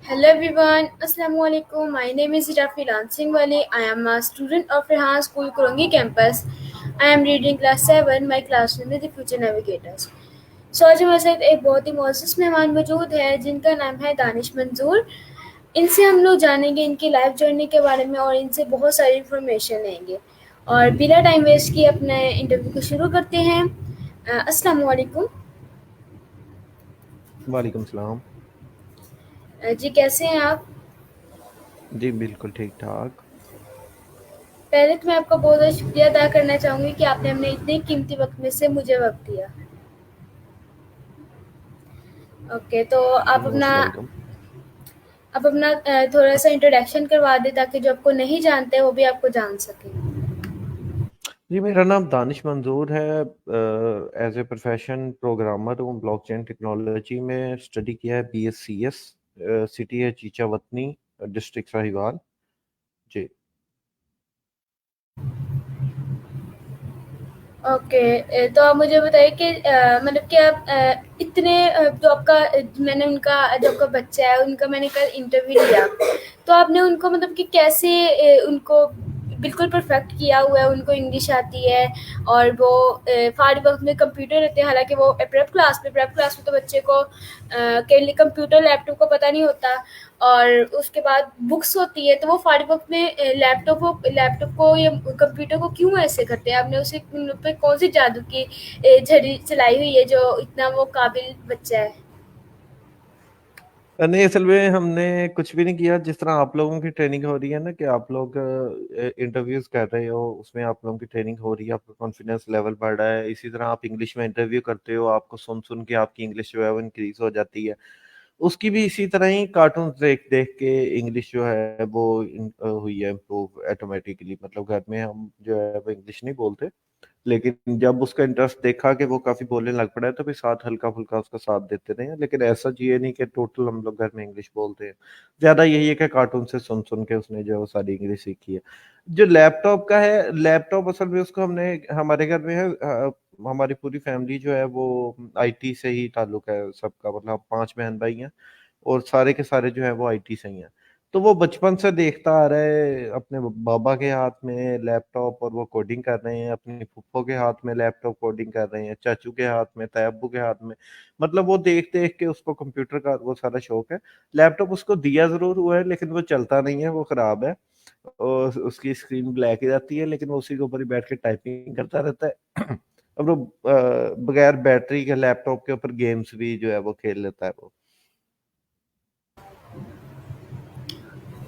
Hello everyone, Assalamualaikum. My name is Rafi Lansing Wali. I am a student of Rehan School, Kurungi campus. I am reading class 7. My class name is The Future Navigators. So आज हमारे साथ एक बहुत ही मोअज़्ज़ज़ मेहमान मौजूद है जिनका नाम है दानिश मंजूर। इनसे हम लोग जानेंगे इनकी लाइफ जर्नी के बारे में और इनसे बहुत सारी इन्फॉर्मेशन लेंगे। और बिना टाइम वेस्ट किए अपने इंटरव्यू को शुरू करते हैं। अस्सलाम वालेकुम। वालेकुम सलाम। जी कैसे हैं आप? जी, बिल्कुल ठीक-ठाक। पहले तो मैं आपका बहुत-बहुत शुक्रिया अदा करना चाहूँगी कि आपने अपने इतने कीमती वक़्त में से मुझे वक़्त दिया। ओके, तो मोस्ट वेलकम। आप अपना थोड़ा-सा इंट्रोडक्शन करवा दें ताकि जो आपको नहीं जानते वो भी आपको जान सकें। जी, मेरा नाम दानिश मंजूर है। एज़ ए प्रोफ़ेशन प्रोग्रामर हूँ, ब्लॉकचेन टेक्नोलॉजी में स्टडी किया है BScs। सिटी है चीचा वतनी, डिस्ट्रिक्ट साहिवाल। जी। ओके, तो आप मुझे बताइए कि मतलब कि आप इतने जो आपका मैंने उनका जो आपका बच्चा है उनका मैंने कल इंटरव्यू लिया, तो आपने उनको मतलब कि कैसे उनको बिल्कुल परफेक्ट किया हुआ है, उनको इंग्लिश आती है और वो फारिग वक्त में कंप्यूटर रहते हैं, हालांकि वो प्रेप क्लास में तो बच्चे को के लिए कंप्यूटर लैपटॉप को पता नहीं होता और उसके बाद बुक्स होती है, तो वो फारिग वक्त में लैपटॉप को या कंप्यूटर को क्यों ऐसे करते हैं? आपने उसे उन पे कौन सी जादू की झड़ी चलाई हुई है जो इतना वो काबिल बच्चा है? नहीं, असल में हमने कुछ भी नहीं किया। जिस तरह आप लोगों की ट्रेनिंग हो रही है ना कि आप लोग इंटरव्यूज़ कर रहे हो, उसमें आप लोगों की ट्रेनिंग हो रही है, आपका कॉन्फिडेंस लेवल बढ़ रहा है। इसी तरह आप इंग्लिश में इंटरव्यू करते हो, आपको सुन-सुन के आपकी इंग्लिश जो है वो इंक्रीज़ हो जाती है। उसकी भी इसी तरह ही कार्टून्स देख-देख के इंग्लिश जो है वो हुई है इम्प्रूव ऑटोमैटिकली। मतलब घर में हम जो है वो इंग्लिश नहीं बोलते, लेकिन जब उसका इंटरेस्ट देखा कि वो काफ़ी बोलने लग पड़ा है, तो फिर साथ हल्का-फुल्का उसका साथ देते रहे हैं। लेकिन ऐसा ये नहीं कि टोटल हम लोग घर में इंग्लिश बोलते हैं। ज़्यादा यही है कि कार्टून से सुन-सुन के उसने जो है वो सारी इंग्लिश सीखी है। जो लैपटॉप का है, लैपटॉप असल में उसको हमने हमारे घर में है। हमारी पूरी फैमिली जो है वो आईटी से ही ताल्लुक है सबका। मतलब 5 बहन-भाई हैं और सारे के सारे जो हैं वो आईटी से ही हैं। तो वो बचपन से देखता आ रहा है, अपने बाबा के हाथ में लैपटॉप और वो कोडिंग कर रहे हैं, अपनी फूफो के हाथ में लैपटॉप कोडिंग कर रहे हैं, चाचू के हाथ में, ताया-अब्बू के हाथ में। मतलब वो देख-देख के उसको कंप्यूटर का वो सारा शौक है। लैपटॉप उसको दिया ज़रूर हुआ है लेकिन वो चलता नहीं है, वो खराब है और उसकी स्क्रीन ब्लैक ही रहती है, लेकिन वो उसी के ऊपर ही बैठ के टाइपिंग करता रहता है। अब वो बगैर बैटरी के लैपटॉप के ऊपर गेम्स भी जो है वो खेल लेता है वो।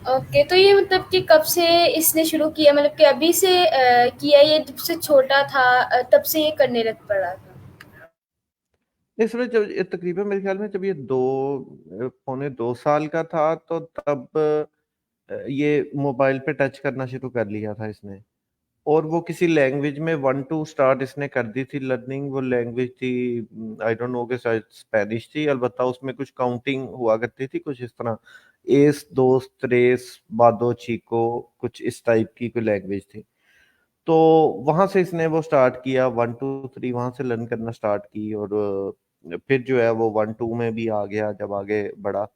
ओके, तो ये मतलब कि कब से इसने शुरू किया, मतलब कि अभी से किया, ये जब से छोटा था तब से ये करने लग पड़ा था? इसमें जब ये तकरीबन मेरे ख़्याल में जब ये 2 पौने 2 साल का था तो तब ये मोबाइल पे टच करना शुरू कर लिया था इसने। और वो किसी लैंग्वेज में 1-2 स्टार्ट इसने कर दी थी लर्निंग। वो लैंग्वेज थी आई डोंट नो कि शायद स्पेनिश थी। अलबत्ता उसमें कुछ काउंटिंग हुआ करती थी कुछ इस तरह, एस, दोस, tres, बादो, चीको, कुछ इस टाइप की कोई लैंग्वेज थी। तो वहाँ से इसने वो स्टार्ट किया 1-2-3 वहाँ से लर्न करना स्टार्ट की और फिर जो है वो 1-2 में भी आ गया जब आगे बढ़ा।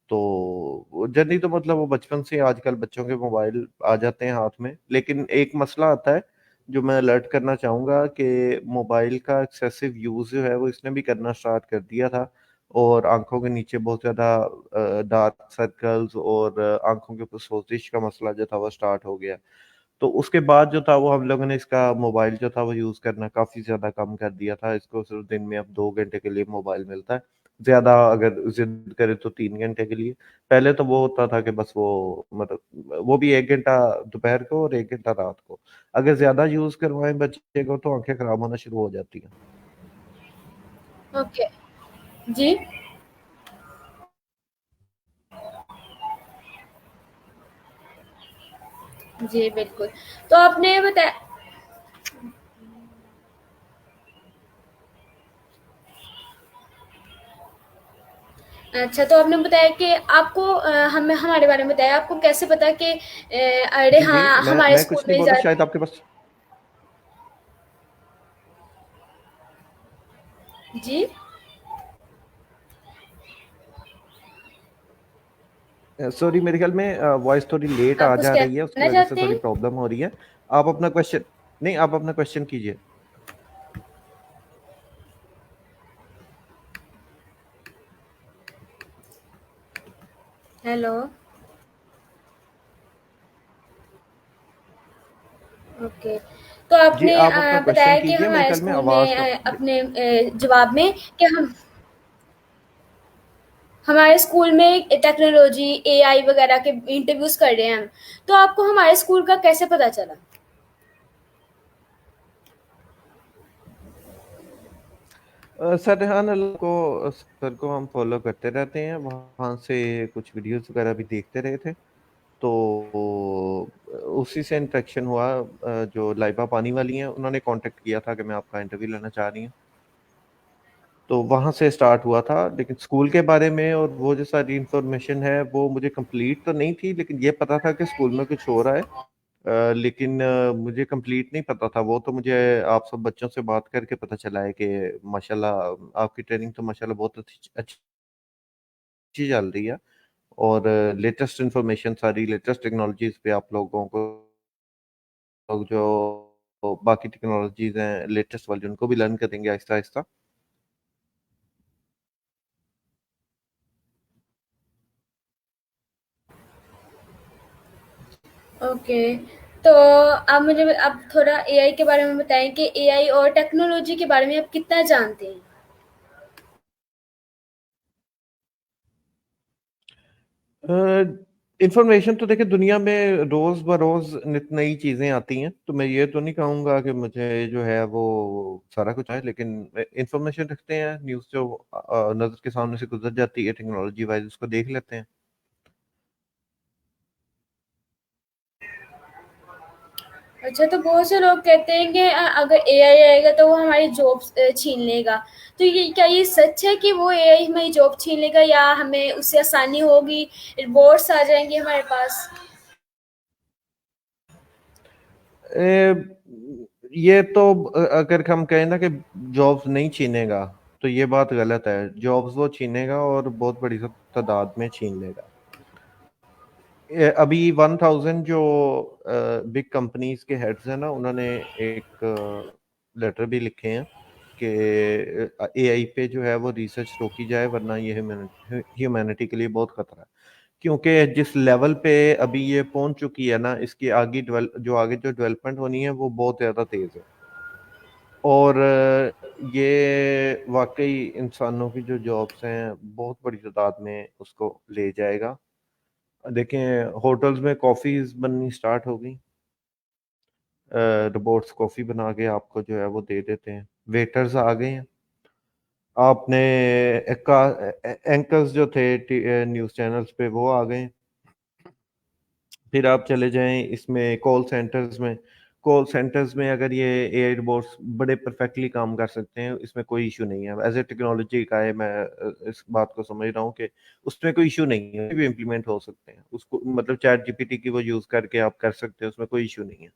तो जर्नी तो मतलब वो बचपन से आजकल बच्चों के मोबाइल आ जाते हैं हाथ में। लेकिन एक मसला आता है जो मैं अलर्ट करना चाहूँगा कि मोबाइल का एक्सेसिव यूज़ जो है वो इसने भी करना स्टार्ट कर दिया था और आँखों के नीचे बहुत ज़्यादा डार्क सर्कल्स और आँखों के ऊपर सोजिश का मसला जो था वो स्टार्ट हो गया। तो उसके बाद जो था वो हम लोगों ने इसका मोबाइल जो था वो यूज़ करना काफ़ी ज़्यादा कम कर दिया था। इसको सिर्फ़ दिन में अब 2 घंटे के लिए मोबाइल मिलता है। ज़्यादा अगर ज़िद करे तो 3 घंटे के लिए। पहले तो वो होता था कि बस वो मतलब वो भी 1 घंटा दोपहर को और 1 घंटा रात को। अगर ज़्यादा यूज़ करवाएँ बच्चे को तो आँखें खराब होना शुरू हो जाती हैं। ओके। जी। जी, बिल्कुल। तो आपने बताया, अच्छा, तो आपने बताया कि आपको हमें हमारे बारे में बताया, आपको कैसे पता कि अरे जी, जी। हाँ, हमारे मैं स्कूल कुछ नहीं में बोल रहा, शायद आपके पास जी, सॉरी, मेरे ख्याल में वॉइस थोड़ी लेट आप आ कुछ जा रही है, उसकी कहना वजह से चाहते थोड़ी हैं? प्रॉब्लम हो रही है। आप अपना क्वेश्चन, नहीं, आप अपना क्वेश्चन कीजिए। Hello, okay. तो जी, आपने आप अपना क्वेश्चन बताया कि कीजिए, मेरे हमारे ख्याल में स्कूल आवाज़ में तो अपने जवाब में कि हम हमारे स्कूल में टेक्नोलॉजी, एआई वगैरह के इंटरव्यूज़ कर रहे हैं हम। तो आपको हमारे स्कूल का कैसे पता चला? सरहान अल्लाह को, सर को हम फॉलो करते रहते हैं, वहाँ से कुछ वीडियोस वगैरह भी देखते रहे थे। तो उसी से इंटरेक्शन हुआ। जो लाइबा पानी वाली हैं, उन्होंने कांटेक्ट किया था कि मैं आपका इंटरव्यू लेना चाह रही हूँ। तो वहाँ से स्टार्ट हुआ था। लेकिन स्कूल के बारे में और वो जो सारी इंफॉर्मेशन है वो मुझे कंप्लीट तो नहीं थी, लेकिन ये पता था कि स्कूल में कुछ हो रहा है। लेकिन मुझे कंप्लीट नहीं पता था वो, तो मुझे आप सब बच्चों से बात करके पता चला है कि माशाल्लाह आपकी ट्रेनिंग तो माशाल्लाह बहुत अच्छी अच्छी चल रही है। और लेटेस्ट इंफॉर्मेशन, सारी लेटेस्ट टेक्नोलॉजीज पे आप लोगों को लोग जो बाकी टेक्नोलॉजीज हैं लेटेस्ट वाली, उनको भी लर्न करेंगे आहिस्ता आहिस्ता। ओके। तो आप मुझे आप थोड़ा एआई के बारे में बताएँ कि एआई और टेक्नोलॉजी के बारे में आप कितना जानते हैं? इंफॉर्मेशन तो देखिए, दुनिया में रोज बरोज नित नई चीजें आती हैं, तो मैं ये तो नहीं कहूंगा कि मुझे जो है वो सारा कुछ है, लेकिन इंफॉर्मेशन रखते हैं। न्यूज़ जो नजर के सामने से गुजर जाती है टेक्नोलॉजी वाइज, उसको देख लेते हैं। अच्छा, तो बहुत से लोग कहते हैं कि अगर एआई आएगा तो वो हमारी जॉब्स छीन लेगा। तो ये क्या ये सच है कि वो एआई हमारी जॉब छीन लेगा या हमें उससे आसानी होगी, रोबोट्स आ जाएँगे हमारे पास? ए, ये तो अगर हम कहें ना कि जॉब्स नहीं छीनेगा, तो ये बात गलत है। जॉब्स वो छीनेगा और बहुत बड़ी तादाद में छीन लेगा। अभी 1000 जो बिग कंपनीज के हेड्स हैं ना, उन्होंने एक लेटर भी लिखे हैं कि एआई पे जो है वो रिसर्च रोकी जाए, वरना ये ह्यूमैनिटी के लिए बहुत खतरा है। क्योंकि जिस लेवल पे अभी ये पहुंच चुकी है ना, इसकी आगे जो डेवलपमेंट होनी है वो बहुत ज़्यादा तेज़ है। और ये वाकई इंसानों की जो जॉब्स हैं बहुत बड़ी तादाद में उसको ले जाएगा। देखें, होटल्स में कॉफ़ीज बननी स्टार्ट हो गई। रोबोट्स कॉफ़ी बना के आपको जो है वो दे देते हैं। वेटर्स आ गए हैं। आपने एंकर्स जो थे न्यूज़ चैनल्स पे, वो आ गए। फिर आप चले जाएं इसमें कॉल सेंटर्स में अगर ये एआई रोबोट्स बड़े परफेक्टली काम कर सकते हैं, इसमें कोई इशू नहीं है। एज ए टेक्नोलॉजी का है, मैं इस बात को समझ रहा हूँ कि उसमें कोई इशू नहीं है, भी इम्प्लीमेंट हो सकते हैं उसको, मतलब चैट जीपीटी की वो यूज़ करके आप कर सकते हैं, उसमें कोई इशू नहीं है।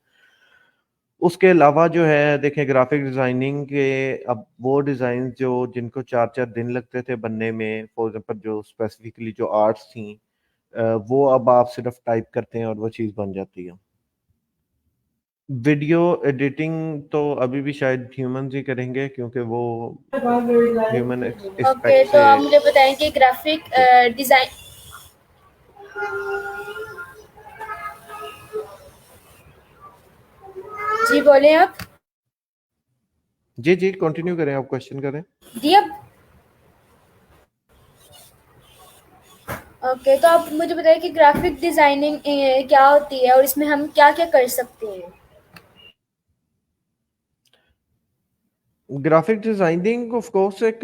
उसके अलावा जो है देखें, ग्राफिक डिज़ाइनिंग के अब वो डिज़ाइन जो जिनको 4-4 दिन लगते थे बनने में, फॉर एग्जांपल जो स्पेसिफिकली जो आर्ट्स थी, वो अब आप सिर्फ टाइप करते हैं और वो चीज़ बन जाती है। वीडियो एडिटिंग तो अभी भी शायद ह्यूमंस ही करेंगे, क्योंकि वो ह्यूमन ओके, एस्पेक्ट तो से। आप मुझे बताएँ कि ग्राफ़िक जी डिज़ाइन जी, बोलें आप? जी जी, कंटिन्यू करें, आप क्वेश्चन करें। जी, अब ओके, तो आप मुझे बताइए कि ग्राफ़िक डिज़ाइनिंग क्या होती है और इसमें हम क्या-क्या कर सकते हैं? ग्राफिक डिजाइनिंग ऑफ कोर्स एक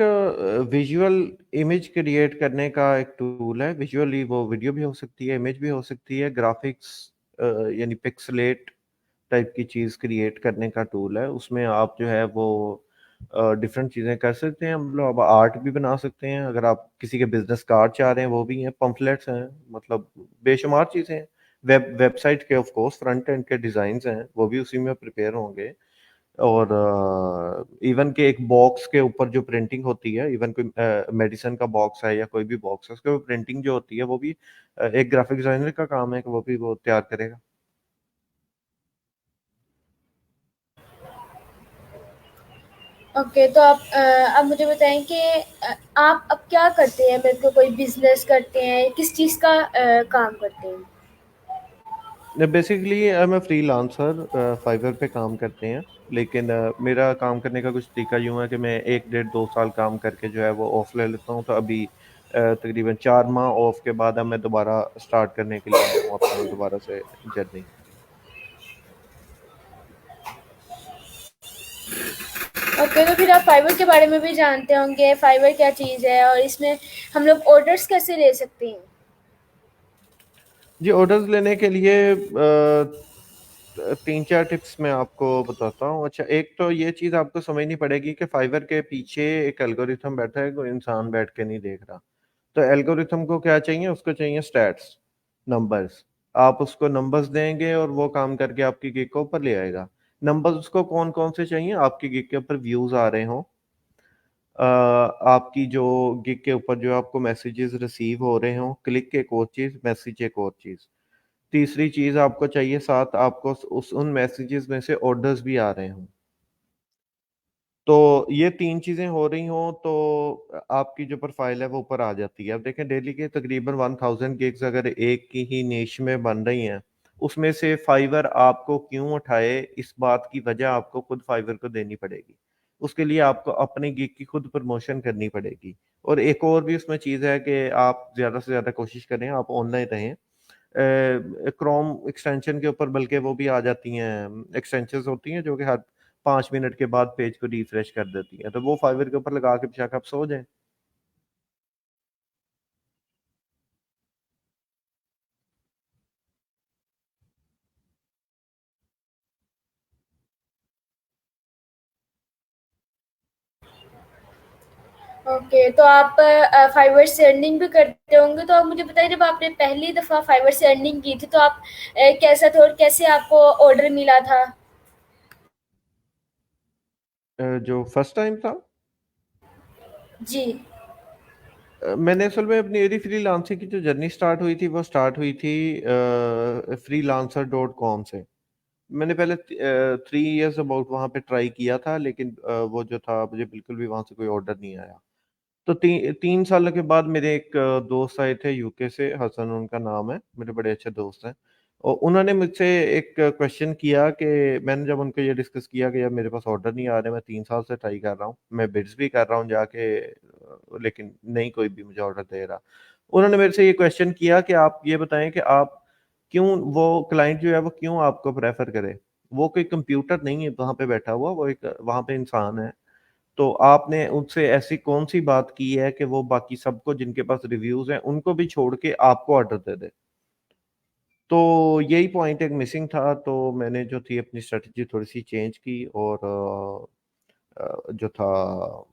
विजुअल इमेज क्रिएट करने का एक टूल है। विजुअली वो वीडियो भी हो सकती है, इमेज भी हो सकती है। ग्राफिक्स यानी पिक्सलेट टाइप की चीज़ क्रिएट करने का टूल है। उसमें आप जो है वो डिफरेंट चीज़ें कर सकते हैं। मतलब आप आर्ट भी बना सकते हैं, अगर आप किसी के बिजनेस कार्ड चाह रहे हैं वो भी हैं, पम्फलेट्स हैं, मतलब बेशुमार चीज़ें हैं। वेबसाइट के ऑफ कोर्स फ्रंट एंड के डिज़ाइंस हैं, वो भी उसी में प्रिपेयर होंगे। और इवन के एक बॉक्स के ऊपर जो प्रिंटिंग होती है, इवन कोई मेडिसिन का बॉक्स है या कोई भी बॉक्स है, उसके ऊपर प्रिंटिंग जो होती है वो भी एक ग्राफिक डिजाइनर का काम है कि वो भी वो तैयार करेगा। ओके, तो आप मुझे बताएं कि आप अब क्या करते हैं? मेरे को कोई बिजनेस करते हैं, किस चीज़ का काम करते हैं? बेसिकली मैं फ्रीलांसर फाइवर पे काम करते हैं, लेकिन मेरा काम करने का कुछ तरीका यूं है कि मैं 1 डेढ़ 2 साल काम करके जो है वो ऑफ ले लेता हूँ। तो अभी तकरीबन 4 माह ऑफ के बाद अब मैं दोबारा स्टार्ट करने के लिए आया हूँ अपना दोबारा से जर्नी। ओके, तो फिर आप फाइवर के बारे में भी जानते होंगे, फाइवर क्या चीज़ है और इसमें हम लोग ऑर्डर्स कैसे ले सकते हैं? जी, ऑर्डर्स लेने के लिए 3 4 टिप्स मैं आपको बताता हूँ। अच्छा, एक तो ये चीज़ आपको समझनी पड़ेगी कि फाइवर के पीछे एक एल्गोरिथम बैठा है, कोई इंसान बैठ के नहीं देख रहा। तो एल्गोरिथम को क्या चाहिए? उसको चाहिए स्टैट्स, नंबर्स। आप उसको नंबर्स देंगे और वो काम करके आपकी गिग को ऊपर ले आएगा। नंबर्स उसको कौन कौन से चाहिए? आपकी गिग के ऊपर व्यूज आ रहे हों, आपकी जो गिग के ऊपर जो आपको मैसेजेस रिसीव हो रहे हों। क्लिक एक और चीज़, मैसेज एक और चीज़। तीसरी चीज़ आपको चाहिए, साथ आपको उस उन मैसेजेस में से ऑर्डर्स भी आ रहे हों। तो ये 3 चीज़ें हो रही हों तो आपकी जो प्रोफ़ाइल है वो ऊपर आ जाती है। अब देखें, डेली के तकरीबन 1000 गिग्स अगर एक की ही निश में बन रही हैं, उसमें से फाइवर आपको क्यों उठाए, इस बात की वजह आपको खुद फाइवर को देनी पड़ेगी। उसके लिए आपको अपनी गिग की खुद प्रमोशन करनी पड़ेगी। और एक और भी उसमें चीज़ है कि आप ज़्यादा से ज़्यादा कोशिश करें, आप ऑनलाइन रहें। क्रोम एक्सटेंशन के ऊपर बल्कि वो भी आ जाती हैं, एक्सटेंशंस होती हैं जो कि हर 5 मिनट के बाद पेज को रिफ्रेश कर देती हैं, तो वो फाइवर के ऊपर लगा के बेशक आप सो जाएं। ओके, तो आप फाइवर से अर्निंग भी करते होंगे, तो आप मुझे बताइए, जब आपने पहली दफ़ा फाइवर से अर्निंग की थी तो आप कैसा था और कैसे आपको ऑर्डर मिला था? जो फर्स्ट टाइम था, जी। मैंने असल में अपनी मेरी फ्रीलांसिंग की जो जर्नी स्टार्ट हुई थी वो स्टार्ट हुई थी freelancer.com से। मैंने पहले 3 इयर्स अबाउट वहाँ पे ट्राई किया था, लेकिन वो जो था मुझे बिल्कुल भी वहाँ से कोई ऑर्डर नहीं आया। तो 3 साल के बाद मेरे एक दोस्त आए थे यूके से, हसन उनका नाम है, मेरे बड़े अच्छे दोस्त हैं। और उन्होंने मुझसे एक क्वेश्चन किया कि मैंने जब उनको ये डिस्कस किया कि यार मेरे पास ऑर्डर नहीं आ रहे, मैं 3 साल से ट्राई कर रहा हूँ, मैं बिड्स भी कर रहा हूँ जाके, लेकिन नहीं कोई भी मुझे ऑर्डर दे रहा। उन्होंने मेरे से ये क्वेश्चन किया कि आप ये बताएं कि आप क्यों, वो क्लाइंट जो है वो क्यों आपको प्रेफर करे। वो कोई कंप्यूटर नहीं है वहाँ पे बैठा हुआ, वो एक वहाँ पे इंसान है। तो आपने उनसे ऐसी कौन-सी बात की है कि वो बाकी सबको जिनके पास रिव्यूज़ हैं, उनको भी छोड़ के आपको ऑर्डर दे दे? तो यही पॉइंट एक मिसिंग था, तो मैंने जो थी अपनी स्ट्रैटेजी थोड़ी-सी चेंज की और जो था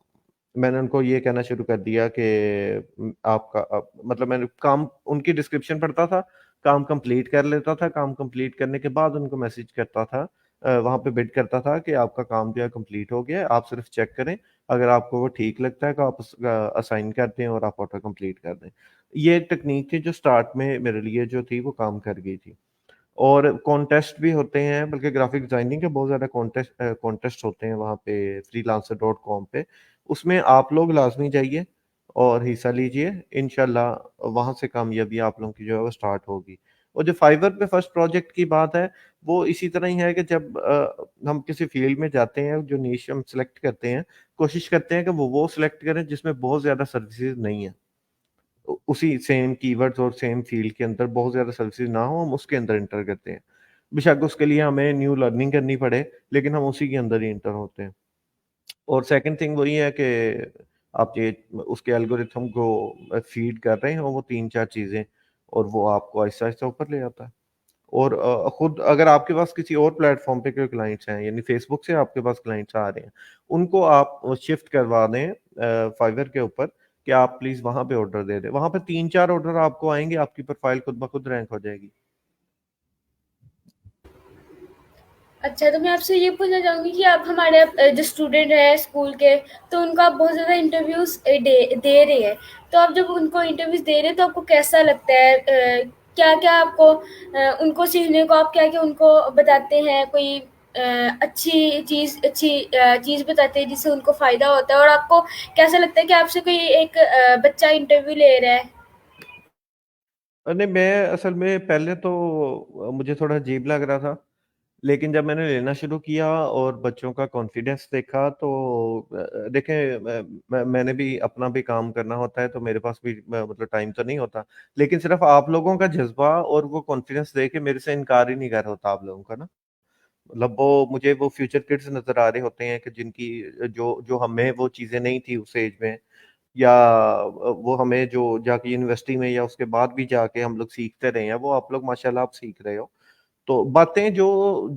मैंने उनको ये कहना शुरू कर दिया कि आपका मतलब मैंने काम उनकी डिस्क्रिप्शन पढ़ता था, काम कंप्लीट कर लेता था, काम कंप्लीट करने के बाद उनको मैसेज करता था, वहाँ पे बिड करता था कि आपका काम जो है कंप्लीट हो गया है, आप सिर्फ चेक करें, अगर आपको वो ठीक लगता है तो आप उसका असाइन कर दें और आप ऑटो कंप्लीट कर दें। ये टेक्नीक थी जो स्टार्ट में मेरे लिए जो थी वो काम कर गई थी। और कॉन्टेस्ट भी होते हैं, बल्कि ग्राफिक डिजाइनिंग के बहुत ज़्यादा कॉन्टेस्ट होते हैं वहाँ पे freelancer.com पे। उसमें आप लोग लाज़मी जाइए और हिस्सा लीजिए। इंशाल्लाह वहाँ से कामयाबी आप लोगों की जो है वो स्टार्ट होगी। और जो फाइवर पे फर्स्ट प्रोजेक्ट की बात है, वो इसी तरह ही है कि जब हम किसी फील्ड में जाते हैं, जो निश हम सेलेक्ट करते हैं, कोशिश करते हैं कि वो सेलेक्ट करें जिसमें बहुत ज़्यादा सर्विसेज नहीं है। उसी सेम कीवर्ड्स और सेम फील्ड के अंदर बहुत ज़्यादा सर्विसेज ना हो, हम उसके अंदर एंटर करते हैं। बेशक उसके लिए हमें न्यू लर्निंग करनी पड़े, लेकिन हम उसी के अंदर ही एंटर होते हैं। और सेकंड थिंग वही है कि आप ये उसके एल्गोरिथम को फीड कर रहे हो वो 3 4 चीज़ें, और वो आपको आहिस्ता-आहिस्ता ऊपर ले आता है। और खुद अगर आपके पास किसी और प्लेटफ़ॉर्म पे कोई क्लाइंट्स हैं, यानी फ़ेसबुक से आपके पास क्लाइंट्स आ रहे हैं, उनको आप शिफ्ट करवा दें फाइवर के ऊपर कि आप प्लीज़ वहाँ पे ऑर्डर दे दें। वहाँ पे 3 4 ऑर्डर आपको आएँगे, आपकी प्रोफ़ाइल खुद ब खुद रैंक हो जाएगी। अच्छा, तो मैं आपसे ये पूछना चाहूँगी कि आप हमारे जो स्टूडेंट हैं स्कूल के, तो उनको आप बहुत ज़्यादा इंटरव्यूज़ दे रहे हैं। तो आप जब उनको इंटरव्यूज़ दे रहे हैं, तो आपको कैसा लगता है? क्या-क्या आपको उनको सीखने को आप क्या-क्या उनको बताते हैं? कोई अच्छी चीज़ बताते हैं जिससे उनको फ़ायदा होता है? और आपको कैसा लगता है कि आपसे कोई एक बच्चा इंटरव्यू ले रहा है? नहीं, मैं असल में पहले तो मुझे थोड़ा अजीब लग रहा था, लेकिन जब मैंने लेना शुरू किया और बच्चों का कॉन्फिडेंस देखा तो देखें, मैंने भी अपना भी काम करना होता है, तो मेरे पास भी मतलब टाइम तो नहीं होता, लेकिन सिर्फ आप लोगों का जज्बा और वो कॉन्फिडेंस देख के मेरे से इनकार ही नहीं कर होता आप लोगों का ना। मतलब वो मुझे वो फ्यूचर किड्स नज़र आ रहे होते हैं कि जिनकी जो जो हमें वो चीज़ें नहीं थी उस एज में, या वो हमें जो जाके यूनिवर्सिटी में या उसके बाद भी जाके हम लोग सीखते रहे हैं, वो आप लोग माशाल्लाह आप सीख रहे हो। तो बातें जो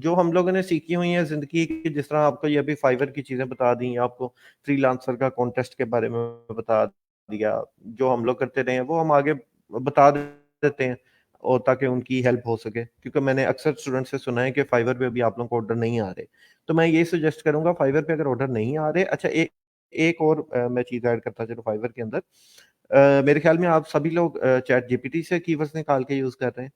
जो हम लोगों ने सीखी हुई हैं ज़िंदगी की, जिस तरह आपको ये अभी फाइवर की चीज़ें बता दी, आपको फ्रीलांसर का कॉन्टेस्ट के बारे में बता दिया, जो हम लोग करते रहे हैं वो हम आगे बता देते हैं, और ताकि उनकी हेल्प हो सके, क्योंकि मैंने अक्सर स्टूडेंट से सुना है कि फाइवर पे अभी आप लोगों को ऑर्डर नहीं आ रहे। तो मैं ये सजेस्ट करूंगा, फाइवर पे अगर ऑर्डर नहीं आ रहे, अच्छा एक एक और मैं चीज़ ऐड करता चलो फाइवर के अंदर। मेरे ख्याल में आप सभी लोग चैट जीपीटी से कीवर्ड्स निकाल के यूज़ कर रहे हैं।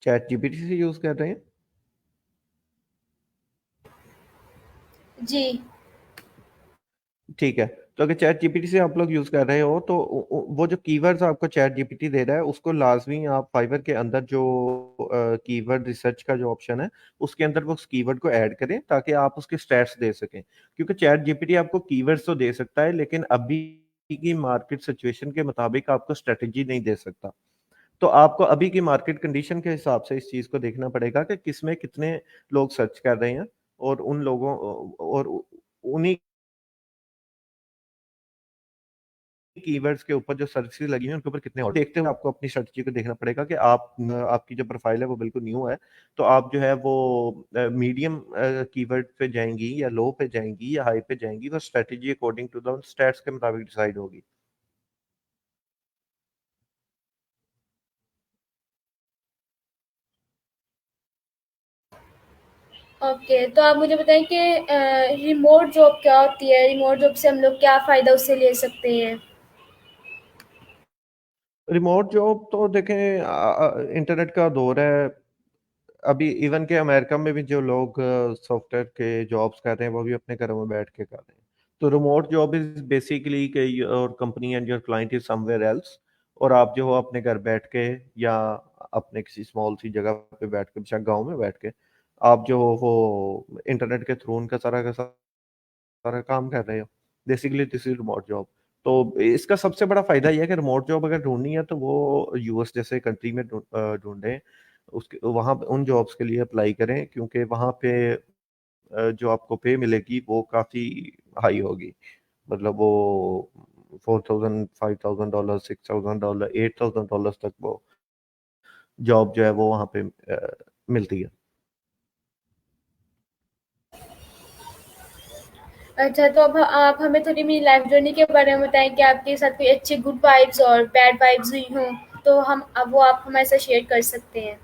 चैट जीपीटी से यूज़ कर रहे हैं। जी। ठीक है। तो अगर चैट जीपीटी से आप लोग यूज़ कर रहे हो, तो वो जो कीवर्ड्स आपको चैट जीपीटी दे रहा है, उसको लाज़मी आप फाइवर के अंदर जो कीवर्ड रिसर्च का जो ऑप्शन है, उसके अंदर वो उस कीवर्ड को ऐड करें ताकि आप उसके स्टैट्स दे सकें। क्योंकि चैट जीपीटी आपको कीवर्ड्स तो दे सकता है, लेकिन अभी की मार्केट सिचुएशन के मुताबिक आपको स्ट्रैटेजी नहीं दे सकता। तो आपको अभी की मार्केट कंडीशन के हिसाब से इस चीज़ को देखना पड़ेगा कि किसमें कितने लोग सर्च कर रहे हैं, और उन लोगों और उन्हीं कीवर्ड्स के ऊपर जो सर्चेज़ लगी हैं, उनके ऊपर कितने और देखते हुए आपको अपनी स्ट्रैटेजी को देखना पड़ेगा कि आप आपकी जो प्रोफ़ाइल है वो बिल्कुल न्यू है, तो आप जो है वो मीडियम कीवर्ड पे जाएँगी या लो पे जाएँगी या हाई पे जाएँगी, वो strategy according to the stats के मुताबिक डिसाइड होगी। ओके, तो आप मुझे बताएँ कि रिमोट जॉब क्या होती है? रिमोट जॉब से हम लोग क्या फ़ायदा उससे ले सकते हैं? रिमोट जॉब तो देखें, इंटरनेट का दौर है। अभी इवन के अमेरिका में भी जो लोग सॉफ्टवेयर के जॉब्स कर रहे हैं, वो भी अपने घरों में बैठ के कर रहे हैं। तो रिमोट जॉब इज बेसिकली कि your company and your client is somewhere else, और आप जो हो अपने घर बैठ के, या अपने किसी स्मॉल सी जगह पे बैठ के, बेशक गांव में बैठ के, आप जो हो वो इंटरनेट के थ्रू उनका सारा का सारा काम कर रहे हो। Basically this is remote job. तो इसका सबसे बड़ा फायदा यह है कि रिमोट जॉब अगर ढूंढनी है तो वो यूएस जैसे कंट्री में ढूंढें, उसके वहाँ उन जॉब्स के लिए अप्लाई करें, क्योंकि वहाँ पे जो आपको पे मिलेगी वो काफ़ी हाई होगी। मतलब वो 4000 $5000 $6000 $8000 तक वो जॉब जो है वो वहाँ पे मिलती है। अच्छा, तो अब आप हमें थोड़ी मेरी लाइफ़ जर्नी के बारे में बताएँ कि आपके साथ कोई अच्छी गुड वाइब्स और बैड वाइब्स हुई हों, तो हम अब वो आप हमारे साथ शेयर कर सकते हैं।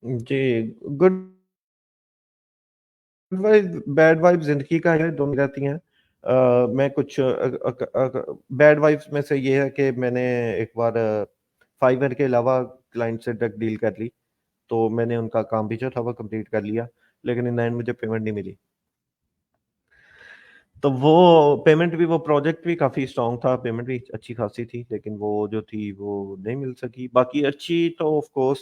जी, गुड वाइब बैड वाइब जिंदगी का है, दोनों रहती हैं। मैं कुछ बैड वाइब्स में से ये है कि मैंने एक बार फाइवर के अलावा क्लाइंट से डायरेक्ट डील कर ली, तो मैंने उनका काम भी जो था वो कंप्लीट कर लिया, लेकिन इन द एंड मुझे पेमेंट नहीं मिली। तो वो पेमेंट भी, वो प्रोजेक्ट भी काफ़ी स्ट्रॉन्ग था, पेमेंट भी अच्छी खासी थी, लेकिन वो जो थी वो नहीं मिल सकी। बाकी अच्छी तो ऑफ कोर्स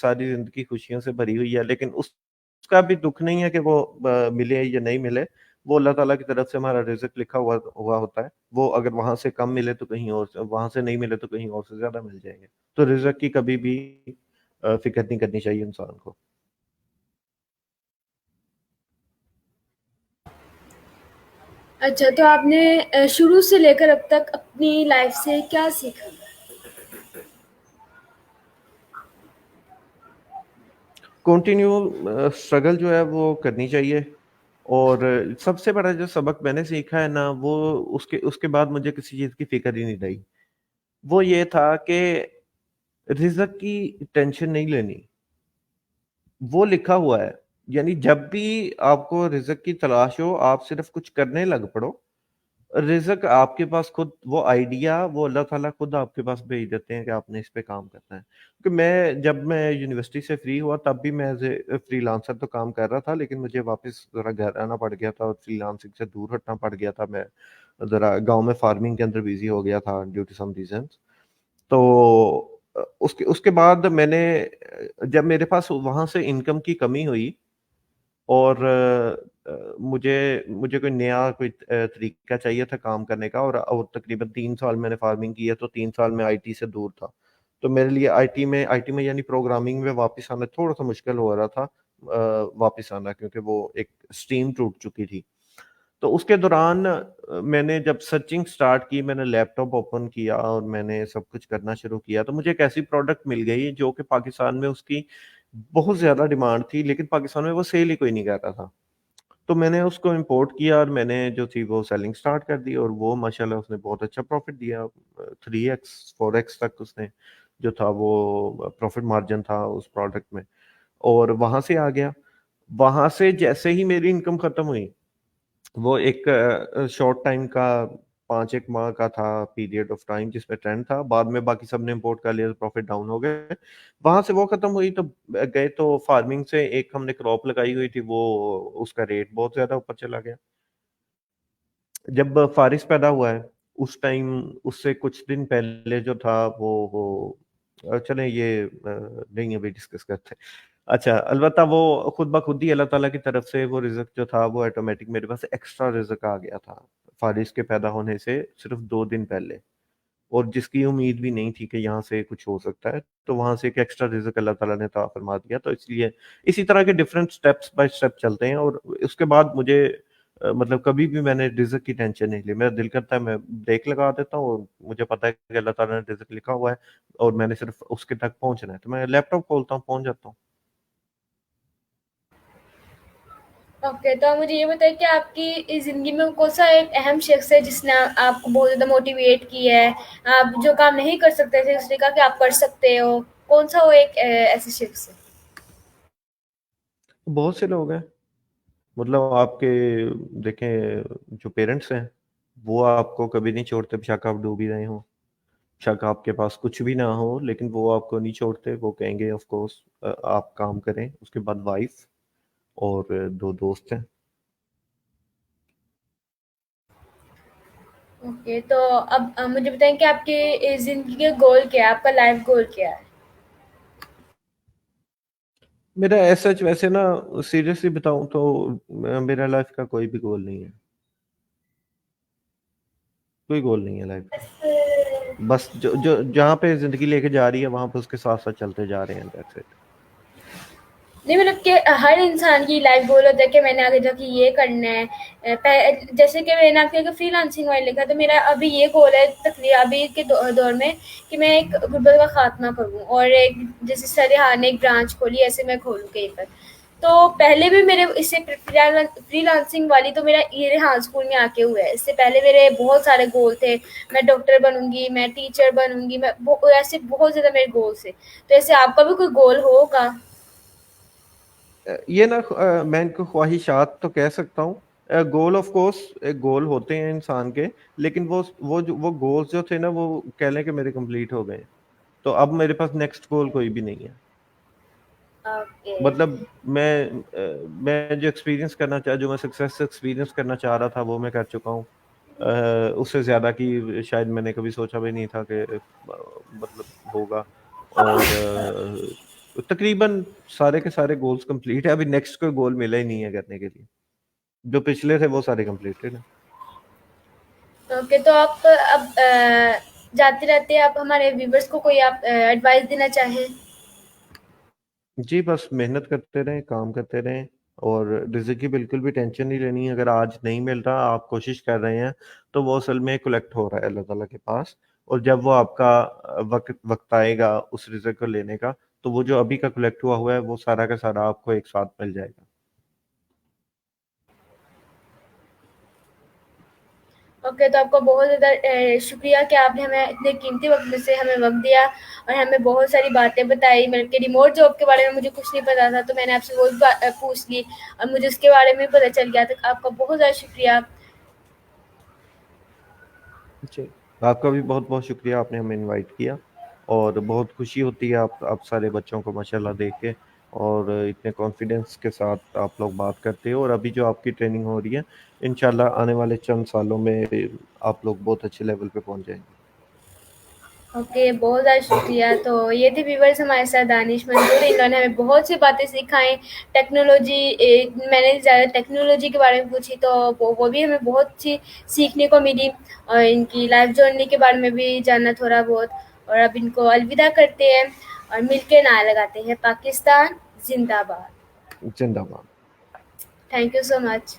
सारी ज़िंदगी खुशियों से भरी हुई है, लेकिन उसका भी दुःख नहीं है कि वो मिले या नहीं मिले। वो अल्लाह ताला की तरफ से हमारा रिज़्क लिखा हुआ हुआ होता है। वो अगर वहाँ से कम मिले तो कहीं और से, वहाँ से नहीं मिले तो कहीं और से ज़्यादा मिल जाएँगे। तो रिज़्क की कभी भी फ़िक्र नहीं करनी चाहिए इंसान को। अच्छा, तो आपने शुरू से लेकर अब तक अपनी लाइफ़ से क्या सीखा? कंटिन्यू स्ट्रगल जो है वो करनी चाहिए, और सबसे बड़ा जो सबक मैंने सीखा है ना, वो उसके उसके बाद मुझे किसी चीज़ की फ़िक्र ही नहीं रही। वो ये था कि रिज़्क की टेंशन नहीं लेनी। वो लिखा हुआ है। यानी जब भी आपको रिज़्क की तलाश हो, आप सिर्फ़ कुछ करने लग पड़ो। रिज़्क आपके पास खुद वो आइडिया वो अल्लाह ताला खुद आपके पास भेज देते हैं कि आपने इस पे काम करना है। क्योंकि जब मैं यूनिवर्सिटी से फ्री हुआ तब भी मैं एज़ ए फ्रीलांसर तो काम कर रहा था, लेकिन मुझे वापस ज़रा घर आना पड़ गया था और फ्रीलांसिंग से दूर हटना पड़ गया था। मैं ज़रा गाँव में फार्मिंग के अंदर बिज़ी हो गया था ड्यू टू सम रीज़न्स। तो उसके उसके बाद जब मेरे पास वहाँ से इनकम की कमी हुई और मुझे मुझे कोई नया तरीका चाहिए था काम करने का, और तकरीबन 3 साल मैंने फार्मिंग की है, तो 3 साल मैं आईटी से दूर था। तो मेरे लिए आईटी में यानी प्रोग्रामिंग में वापस आना थोड़ा-सा मुश्किल हो रहा था, वापस आना, क्योंकि वो एक स्ट्रीम टूट चुकी थी। तो उसके दौरान मैंने जब सर्चिंग स्टार्ट की, मैंने लैपटॉप ओपन किया और मैंने सब कुछ करना शुरू किया, तो मुझे एक ऐसी प्रोडक्ट मिल गई जो कि पाकिस्तान में उसकी बहुत ज़्यादा डिमांड थी, लेकिन पाकिस्तान में वो सेल ही कोई नहीं कर रहा था। तो मैंने उसको इम्पोर्ट किया और मैंने जो थी वो सेलिंग स्टार्ट कर दी, और वो माशाल्लाह उसने बहुत अच्छा प्रॉफिट दिया। 3x 4x तक उसने जो था वो प्रॉफिट मार्जिन था उस प्रोडक्ट में, और वहाँ से आ गया। वहाँ से जैसे ही मेरी इनकम खत्म हुई, वो एक शॉर्ट टाइम का 5 एक माह का था पीरियड ऑफ टाइम जिसमें ट्रेंड था। बाद में बाकी सबने इंपोर्ट कर लिया तो प्रॉफिट डाउन हो गए। वहाँ से वो खत्म हुई तो गए तो फार्मिंग से एक हमने क्रॉप लगाई हुई थी, वो उसका रेट बहुत ज़्यादा ऊपर चला गया। जब फारिश पैदा हुआ है, उस टाइम उससे कुछ दिन पहले जो था वो चलें ये नहीं अभी डिस्कस करते। अच्छा, अलबत्ता वो खुद ब खुद ही अल्लाह ताला की तरफ से वो रिज़्क जो था वो ऑटोमेटिक मेरे पास एक्स्ट्रा रिज़्क आ गया था, फारिश के पैदा होने से सिर्फ़ 2 दिन पहले, और जिसकी उम्मीद भी नहीं थी कि यहाँ से कुछ हो सकता है। तो वहाँ से एक एक्स्ट्रा रिज़्क अल्लाह ताला ने अता फ़रमा दिया। तो इसलिए इसी तरह के डिफरेंट स्टेप्स बाय स्टेप चलते हैं, और उसके बाद मुझे मतलब कभी भी मैंने रिज़्क की टेंशन नहीं ली। मेरा दिल करता है मैं ब्रेक लगा देता हूँ, और मुझे पता है कि अल्लाह ताला ने रिज़्क लिखा हुआ है और मैंने सिर्फ़ उसके तक पहुँचना है। तो मैं लैपटॉप खोलता हूँ, पहुँच जाता हूँ। ओके, तो आप मुझे ये बताइए कि आपकी इस ज़िंदगी में कौन-सा एक अहम शख्स है जिसने आपको बहुत ज़्यादा मोटिवेट किया है? आप जो काम नहीं कर सकते थे उसने कहा कि आप कर सकते हो। कौन-सा वो एक ऐसा शख्स है? बहुत से लोग हैं, मतलब आपके देखें जो पेरेंट्स हैं, वो आपको कभी नहीं छोड़ते, बेशक आप डूब ही रहे हों, बेशक आपके पास कुछ भी ना हो, लेकिन वो आपको नहीं छोड़ते। वो कहेंगे ऑफ कोर्स आप काम करें। उसके बाद वाइफ और 2 दोस्त हैं। ओके, तो अब मुझे बताएँ कि आपके ज़िंदगी का गोल क्या है? आपका लाइफ़ गोल क्या है? मेरा एज़ सच वैसे ना सीरियसली बताऊँ तो मेरा लाइफ़ का कोई भी गोल नहीं है। कोई गोल नहीं है लाइफ़ का। बस जो जो जहाँ पे ज़िंदगी लेके जा रही है वहाँ पे उसके साथ-साथ चलते जा रहे हैं, दैट्स इट। नहीं मतलब कि हर इंसान की लाइफ गोल होता है कि मैंने आगे जाके ये करना है। जैसे कि मैंने आपके अगर फ्रीलांसिंग वाले लिखा तो मेरा अभी ये गोल है तकरीबन अभी के दौर में कि मैं एक गुर्बत का खात्मा करूं और एक जैसे सरेहा ने एक ब्रांच खोली ऐसे मैं खोलूं कहीं पर। तो पहले भी मेरे इससे फ्रीलांसिंग वाली तो मेरा ये रेहान स्कूल में आके हुआ है। इससे पहले मेरे बहुत सारे गोल थे। मैं डॉक्टर बनूंगी, मैं टीचर बनूंगी, ऐसे बहुत ज़्यादा मेरे गोल्स थे। तो ऐसे आपका भी कोई गोल होगा? ये ना मैं इनको ख्वाहिशात तो कह सकता हूँ। गोल ऑफ कोर्स एक गोल होते हैं इंसान के, लेकिन वो गोल्स जो थे ना वो कह लें कि मेरे कंप्लीट हो गए। तो अब मेरे पास नेक्स्ट गोल कोई भी नहीं है। ओके। मतलब मैं जो एक्सपीरियंस करना चाह जो मैं सक्सेस एक्सपीरियंस करना चाह रहा था वो मैं कर चुका हूँ। उससे ज़्यादा की शायद मैंने कभी सोचा भी नहीं था कि मतलब होगा। और तकरीबन सारे के सारे गोल्स कंप्लीट है। अभी नेक्स्ट कोई गोल मिला ही नहीं है करने के लिए। जो पिछले थे वो सारे कंप्लीटेड हैं। ओके, तो आप अब जाते-जाते आप हमारे व्यूअर्स को कोई आप एडवाइस देना चाहें? जी, बस मेहनत करते रहें, काम करते रहें, और रिज़्क की बिल्कुल भी टेंशन नहीं लेनी है। अगर आज नहीं मिल रहा, आप कोशिश कर रहे हैं, तो वो असल में कलेक्ट हो रहा है अल्लाह ताला के पास, और जब वो आपका वक़्त वक़्त आएगा उस रिज़्क को लेने का, तो वो जो अभी का कलेक्ट हुआ हुआ है, वो सारा का सारा आपको एक साथ मिल जाएगा। ओके, तो आपका बहुत ज़्यादा शुक्रिया कि आपने हमें इतने कीमती वक़्त में से हमें वक़्त दिया और हमें बहुत सारी बातें बताई। मतलब कि रिमोट जॉब के बारे में मुझे कुछ नहीं पता था, तो मैंने आपसे वो भी पूछ ली और मुझे उसके बारे में पता चल गया। तो आपका बहुत ज़्यादा शुक्रिया। जी, आपका भी बहुत-बहुत शुक्रिया, आपने हमें इनवाइट किया और बहुत खुशी होती है आप सारे बच्चों को माशाल्लाह देख के और इतने कॉन्फिडेंस के साथ आप लोग बात करते हो और अभी जो आपकी ट्रेनिंग हो रही है, इंशाल्लाह आने वाले चंद सालों में आप लोग बहुत अच्छे लेवल पे पहुँच जाएँगे। ओके, बहुत ज़्यादा शुक्रिया। तो ये थे व्यूअर्स हमारे साथ दानिश मंजूर, इन्होंने हमें बहुत सी बातें सिखाई। टेक्नोलॉजी मैंने ज़्यादा टेक्नोलॉजी के बारे में पूछी, तो वो भी हमें बहुत सी सीखने को मिली और इनकी लाइफ जर्नी के बारे में भी जाना थोड़ा बहुत। और अब इनको अलविदा करते हैं और मिलके नारा लगाते हैं, पाकिस्तान ज़िंदाबाद। जिंदाबाद। Thank you so much.